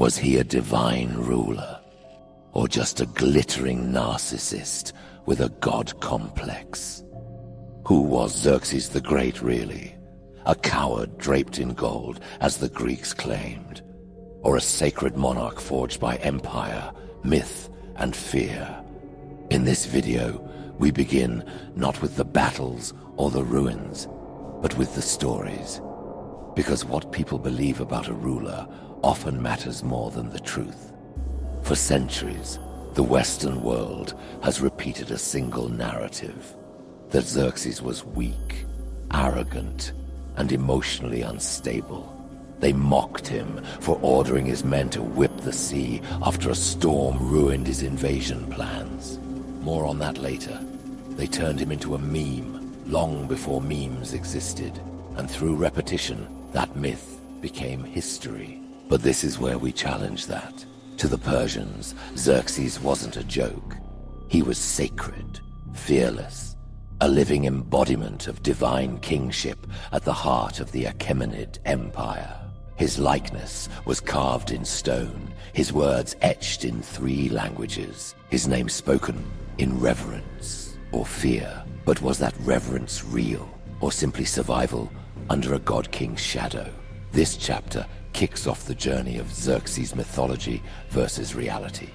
Was he a divine ruler? Or just a glittering narcissist with a god complex? Who was Xerxes the Great, really? A coward draped in gold, as the Greeks claimed? Or a sacred monarch forged by empire, myth, and fear? In this video, we begin not with the battles or the ruins, but with the stories. Because what people believe about a ruler often matters more than the truth. For centuries, the Western world has repeated a single narrative: that Xerxes was weak, arrogant, and emotionally unstable. They mocked him for ordering his men to whip the sea after a storm ruined his invasion plans. More on that later. They turned him into a meme long before memes existed, and through repetition, that myth became history. But this is where we challenge that. To the Persians, Xerxes wasn't a joke. He was sacred, fearless, a living embodiment of divine kingship at the heart of the Achaemenid Empire. His likeness was carved in stone, his words etched in 3 languages, his name spoken in reverence or fear. But was that reverence real, or simply survival under a god-king's shadow? This chapter kicks off the journey of Xerxes' mythology versus reality.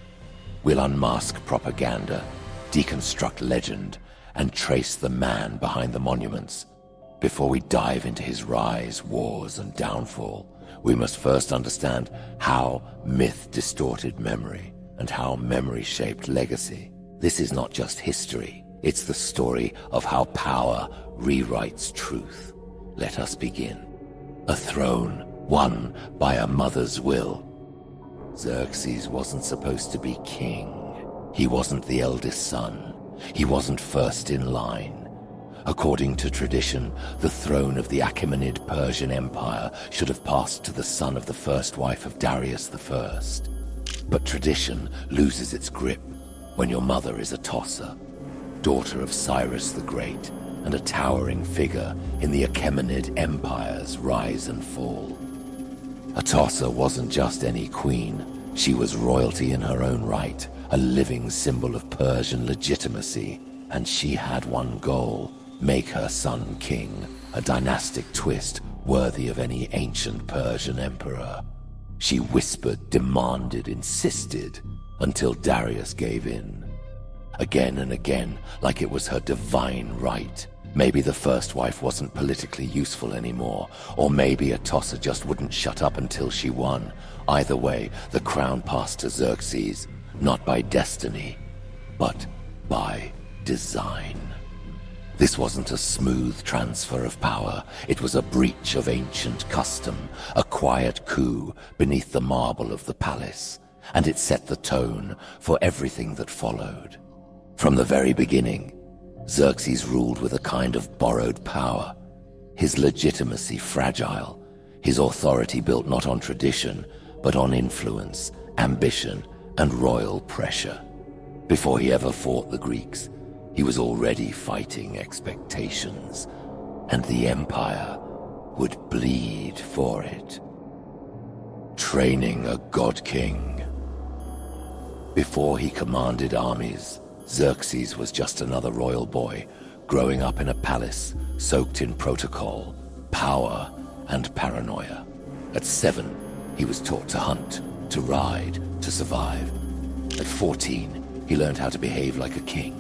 We'll unmask propaganda, deconstruct legend, and trace the man behind the monuments. Before we dive into his rise, wars, and downfall, we must first understand how myth distorted memory and how memory shaped legacy. This is not just history, it's the story of how power rewrites truth. Let us begin. A throne won by a mother's will. Xerxes wasn't supposed to be king. He wasn't the eldest son. He wasn't first in line. According to tradition, the throne of the Achaemenid Persian Empire should have passed to the son of the first wife of Darius I. But tradition loses its grip when your mother is a tosser, daughter of Cyrus the Great, and a towering figure in the Achaemenid Empire's rise and fall. A tosser wasn't just any queen. She was royalty in her own right, a living symbol of Persian legitimacy. And she had one goal: make her son king, a dynastic twist worthy of any ancient Persian emperor. She whispered, demanded, insisted, until Darius gave in. Again and again, like it was her divine right. Maybe the first wife wasn't politically useful anymore, or maybe a tosser just wouldn't shut up until she won. Either way, the crown passed to Xerxes, not by destiny, but by design. This wasn't a smooth transfer of power. It was a breach of ancient custom, a quiet coup beneath the marble of the palace, and it set the tone for everything that followed. From the very beginning, Xerxes ruled with a kind of borrowed power, his legitimacy fragile, his authority built not on tradition, but on influence, ambition, and royal pressure. Before he ever fought the Greeks, he was already fighting expectations, and the empire would bleed for it. Training a god-king. Before he commanded armies, Xerxes was just another royal boy, growing up in a palace soaked in protocol, power, and paranoia. At 7, he was taught to hunt, to ride, to survive. At 14, he learned how to behave like a king,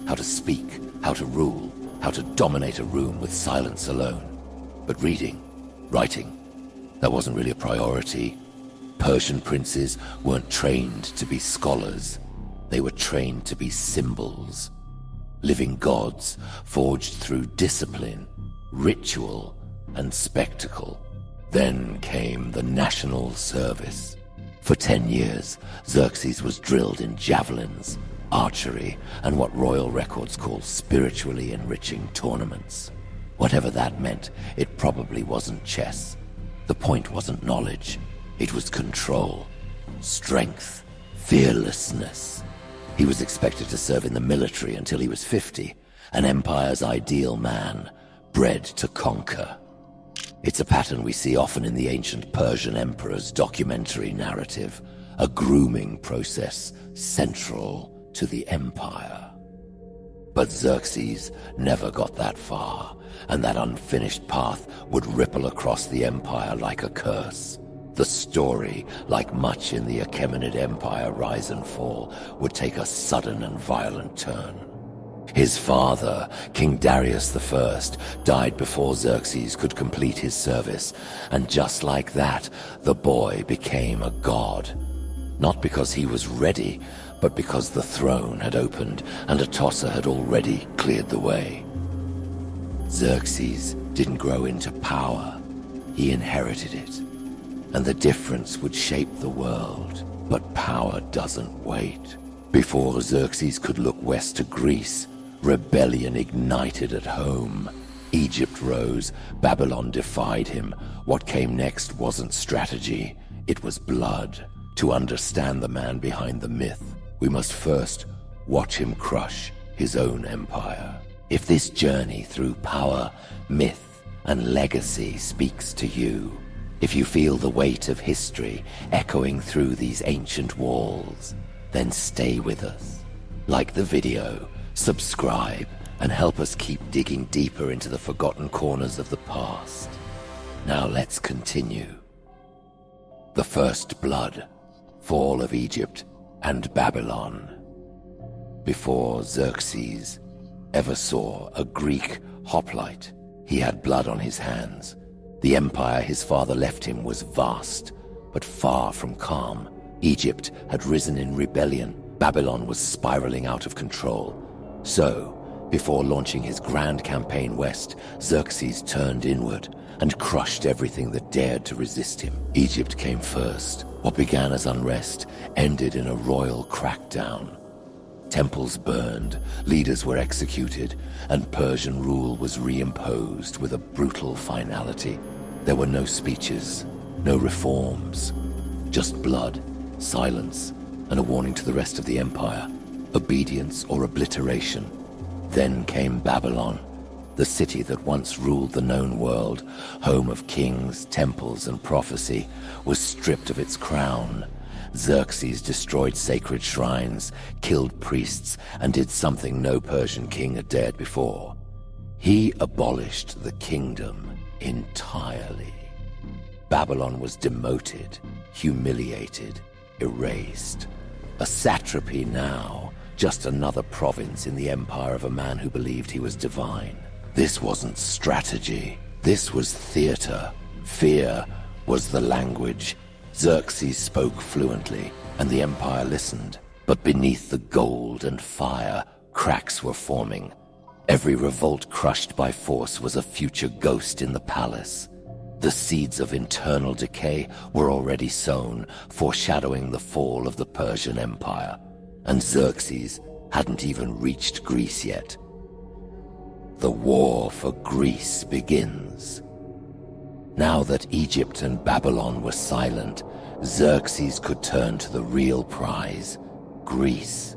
how to speak, how to rule, how to dominate a room with silence alone. But reading, writing, that wasn't really a priority. Persian princes weren't trained to be scholars. They were trained to be symbols, living gods forged through discipline, ritual, and spectacle. Then came the national service. For 10 years, Xerxes was drilled in javelins, archery, and what royal records call spiritually enriching tournaments. Whatever that meant, it probably wasn't chess. The point wasn't knowledge. It was control, strength, fearlessness. He was expected to serve in the military until he was 50, an empire's ideal man, bred to conquer. It's a pattern we see often in the ancient Persian emperor's documentary narrative, a grooming process central to the empire. But Xerxes never got that far, and that unfinished path would ripple across the empire like a curse. The story, like much in the Achaemenid Empire rise and fall, would take a sudden and violent turn. His father, King Darius I, died before Xerxes could complete his service, and just like that, the boy became a god. Not because he was ready, but because the throne had opened and Atossa had already cleared the way. Xerxes didn't grow into power, he inherited it. And the difference would shape the world. But power doesn't wait. Before Xerxes could look west to Greece, rebellion ignited at home. Egypt rose, Babylon defied him. What came next wasn't strategy, it was blood. To understand the man behind the myth, we must first watch him crush his own empire. If this journey through power, myth, and legacy speaks to you, if you feel the weight of history echoing through these ancient walls, then stay with us. Like the video, subscribe, and help us keep digging deeper into the forgotten corners of the past. Now let's continue. The First Blood, Fall of Egypt and Babylon. Before Xerxes ever saw a Greek hoplite, he had blood on his hands. The empire his father left him was vast, but far from calm. Egypt had risen in rebellion. Babylon was spiraling out of control. So, before launching his grand campaign west, Xerxes turned inward and crushed everything that dared to resist him. Egypt came first. What began as unrest ended in a royal crackdown. Temples burned, leaders were executed, and Persian rule was reimposed with a brutal finality. There were no speeches, no reforms, just blood, silence, and a warning to the rest of the empire, obedience or obliteration. Then came Babylon, the city that once ruled the known world, home of kings, temples, and prophecy, was stripped of its crown. Xerxes destroyed sacred shrines, killed priests, and did something no Persian king had dared before. He abolished the kingdom entirely. Babylon was demoted, humiliated, erased. A satrapy now, just another province in the empire of a man who believed he was divine. This wasn't strategy. This was theater. Fear was the language. Xerxes spoke fluently, and the empire listened. But beneath the gold and fire, cracks were forming. Every revolt crushed by force was a future ghost in the palace. The seeds of internal decay were already sown, foreshadowing the fall of the Persian Empire. And Xerxes hadn't even reached Greece yet. The war for Greece begins. Now that Egypt and Babylon were silent, Xerxes could turn to the real prize, Greece.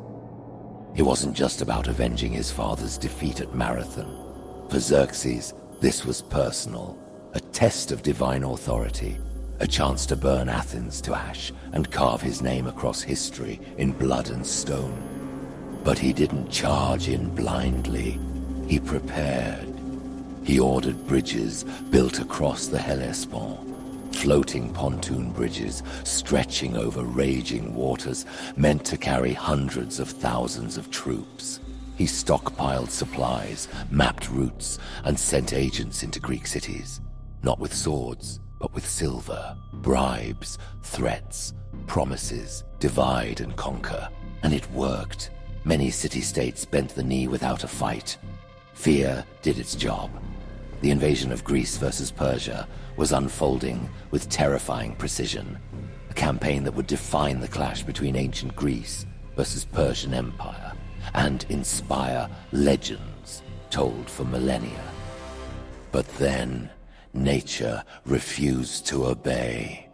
It wasn't just about avenging his father's defeat at Marathon. For Xerxes, this was personal, a test of divine authority, a chance to burn Athens to ash and carve his name across history in blood and stone. But he didn't charge in blindly. He prepared. He ordered bridges built across the Hellespont, floating pontoon bridges stretching over raging waters meant to carry hundreds of thousands of troops. He stockpiled supplies, mapped routes, and sent agents into Greek cities, not with swords, but with silver, bribes, threats, promises, divide and conquer. And it worked. Many city-states bent the knee without a fight. Fear did its job. The invasion of Greece versus Persia was unfolding with terrifying precision, a campaign that would define the clash between ancient Greece versus Persian Empire and inspire legends told for millennia. But then, nature refused to obey.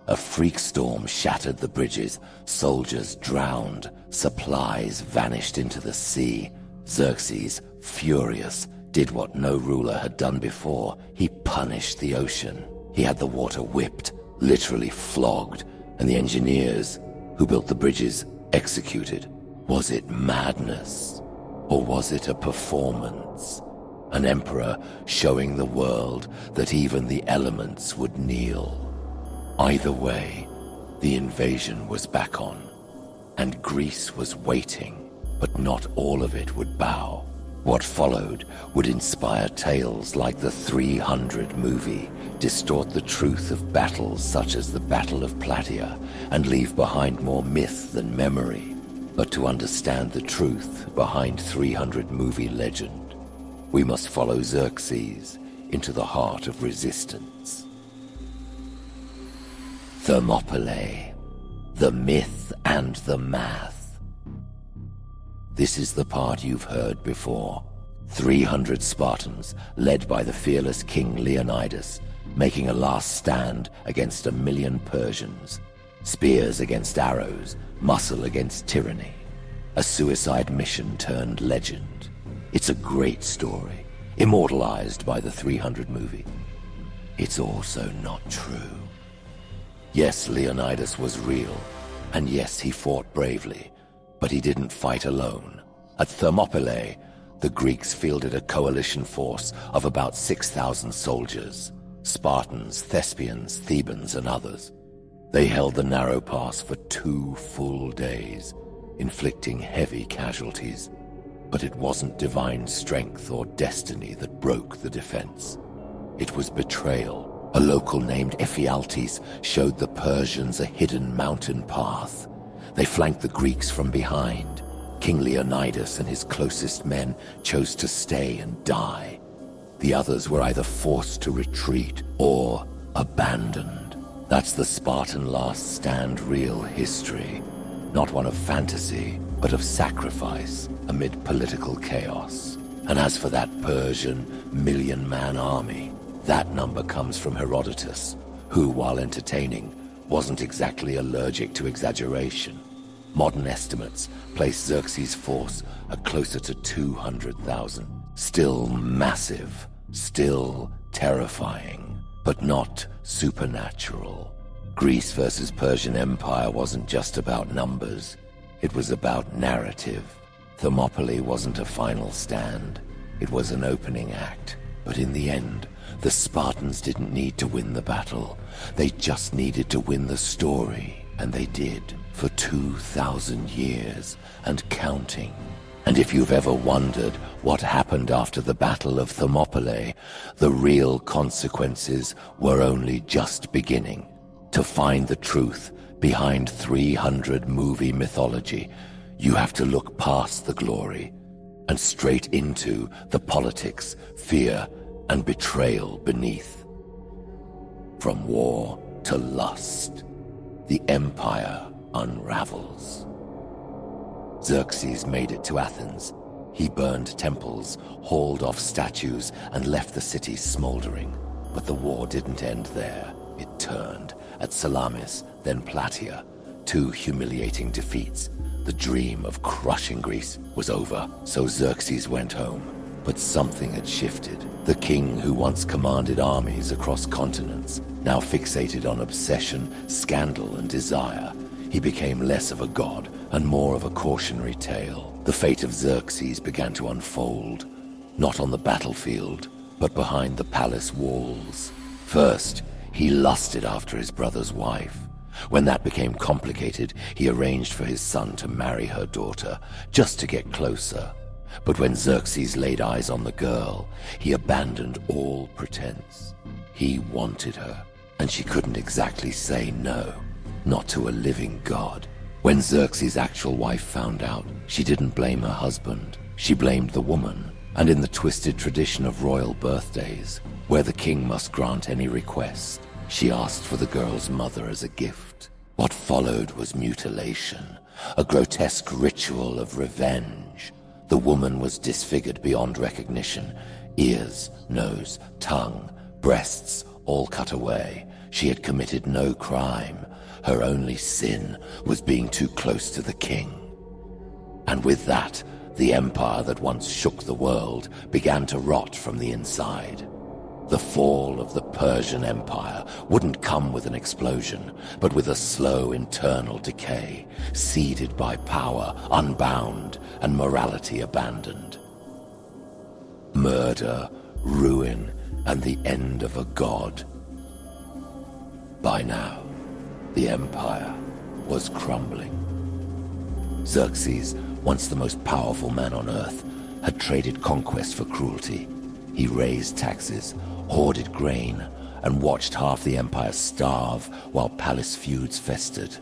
A freak storm shattered the bridges, soldiers drowned, supplies vanished into the sea. Xerxes, furious, did what no ruler had done before. He punished the ocean. He had the water whipped, literally flogged, and the engineers who built the bridges executed. Was it madness? Or was it a performance? An emperor showing the world that even the elements would kneel. Either way, the invasion was back on, and Greece was waiting, but not all of it would bow. What followed would inspire tales like the 300 movie, distort the truth of battles such as the Battle of Plataea, and leave behind more myth than memory. But to understand the truth behind 300 movie legend, we must follow Xerxes into the heart of resistance. Thermopylae, the myth and the math. This is the part you've heard before. 300 Spartans, led by the fearless King Leonidas, making a last stand against 1,000,000 Persians. Spears against arrows, muscle against tyranny. A suicide mission turned legend. It's a great story, immortalized by the 300 movie. It's also not true. Yes, Leonidas was real, and yes, he fought bravely, but he didn't fight alone. At Thermopylae, the Greeks fielded a coalition force of about 6,000 soldiers, Spartans, Thespians, Thebans, and others. They held the narrow pass for 2 full days, inflicting heavy casualties. But it wasn't divine strength or destiny that broke the defense. It was betrayal. A local named Ephialtes showed the Persians a hidden mountain path. They flanked the Greeks from behind. King Leonidas and his closest men chose to stay and die. The others were either forced to retreat or abandoned. That's the Spartan last stand real history. Not one of fantasy, but of sacrifice amid political chaos. And as for that Persian 1,000,000-man army, that number comes from Herodotus, who, while entertaining, wasn't exactly allergic to exaggeration. Modern estimates place Xerxes' force at closer to 200,000. Still massive, still terrifying, but not supernatural. Greece versus Persian Empire wasn't just about numbers. It was about narrative. Thermopylae wasn't a final stand. It was an opening act. But in the end, the Spartans didn't need to win the battle. They just needed to win the story. And they did, for 2,000 years, and counting. And if you've ever wondered what happened after the Battle of Thermopylae, the real consequences were only just beginning. To find the truth behind 300 movie mythology, you have to look past the glory and straight into the politics, fear, and betrayal beneath. From war to lust, the empire unravels. Xerxes made it to Athens. He burned temples, hauled off statues, and left the city smoldering. But the war didn't end there. It turned at Salamis, then Plataea. 2 humiliating defeats. The dream of crushing Greece was over, so Xerxes went home. But something had shifted. The king who once commanded armies across continents, now fixated on obsession, scandal, and desire. He became less of a god and more of a cautionary tale. The fate of Xerxes began to unfold, not on the battlefield, but behind the palace walls. First, he lusted after his brother's wife. When that became complicated, he arranged for his son to marry her daughter, just to get closer. But when Xerxes laid eyes on the girl, he abandoned all pretense. He wanted her, and she couldn't exactly say no, not to a living god. When Xerxes' actual wife found out, she didn't blame her husband. She blamed the woman, and in the twisted tradition of royal birthdays, where the king must grant any request, she asked for the girl's mother as a gift. What followed was mutilation, a grotesque ritual of revenge. The woman was disfigured beyond recognition. Ears, nose, tongue, breasts, all cut away. She had committed no crime. Her only sin was being too close to the king. And with that, The empire that once shook the world began to rot from the inside. The fall of the Persian Empire wouldn't come with an explosion, but with a slow internal decay, seeded by power unbound and morality abandoned. Murder, ruin, and the end of a god. By now, the empire was crumbling. Xerxes, once the most powerful man on earth, had traded conquest for cruelty. He raised taxes, hoarded grain, and watched half the empire starve while palace feuds festered.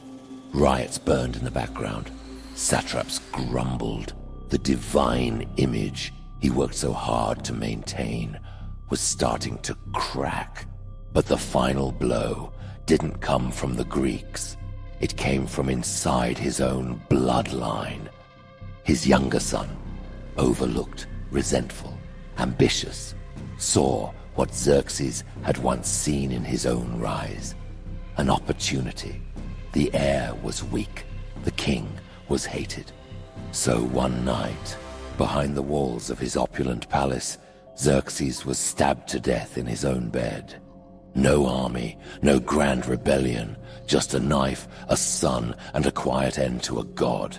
Riots burned in the background. Satraps grumbled. The divine image he worked so hard to maintain was starting to crack. But the final blow didn't come from the Greeks. It came from inside his own bloodline. His younger son, overlooked, resentful, ambitious, saw what Xerxes had once seen in his own rise. An opportunity. The heir was weak. The king was hated. So one night, behind the walls of his opulent palace, Xerxes was stabbed to death in his own bed. No army, no grand rebellion, just a knife, a son, and a quiet end to a god.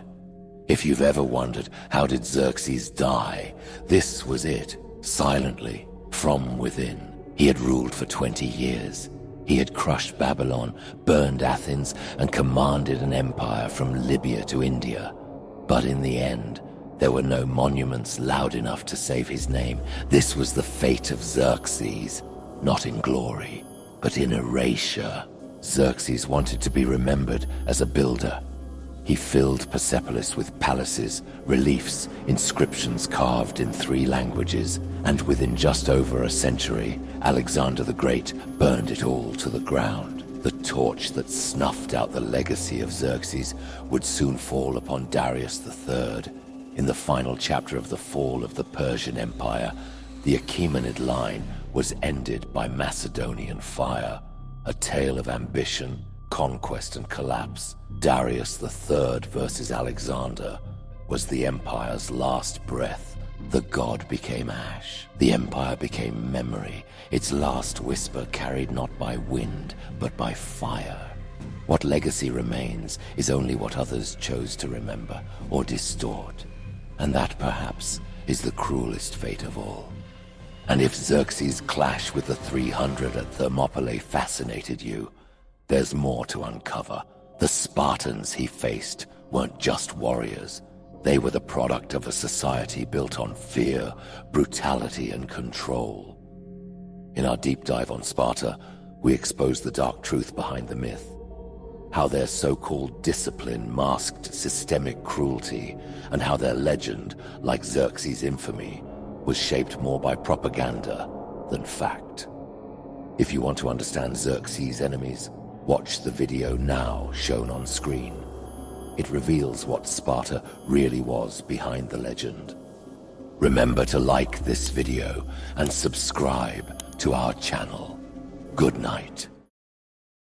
If you've ever wondered how did Xerxes die, this was it, silently, from within. He had ruled for 20 years. He had crushed Babylon, burned Athens, and commanded an empire from Libya to India. But in the end, there were no monuments loud enough to save his name. This was the fate of Xerxes, not in glory, but in erasure. Xerxes wanted to be remembered as a builder. He filled Persepolis with palaces, reliefs, inscriptions carved in 3 languages, and within just over a century, Alexander the Great burned it all to the ground. The torch that snuffed out the legacy of Xerxes would soon fall upon Darius III. In the final chapter of the fall of the Persian Empire, the Achaemenid line was ended by Macedonian fire, a tale of ambition, conquest, and collapse. Darius III versus Alexander was the empire's last breath. The god became ash. The empire became memory, its last whisper carried not by wind, but by fire. What legacy remains is only what others chose to remember or distort. And that, perhaps, is the cruelest fate of all. And if Xerxes' clash with the 300 at Thermopylae fascinated you, there's more to uncover. The Spartans he faced weren't just warriors. They were the product of a society built on fear, brutality, and control. In our deep dive on Sparta, we expose the dark truth behind the myth. How their so-called discipline masked systemic cruelty, and how their legend, like Xerxes' infamy, was shaped more by propaganda than fact. If you want to understand Xerxes' enemies, watch the video now shown on screen. It reveals what Sparta really was behind the legend. Remember to like this video and subscribe to our channel. Good night.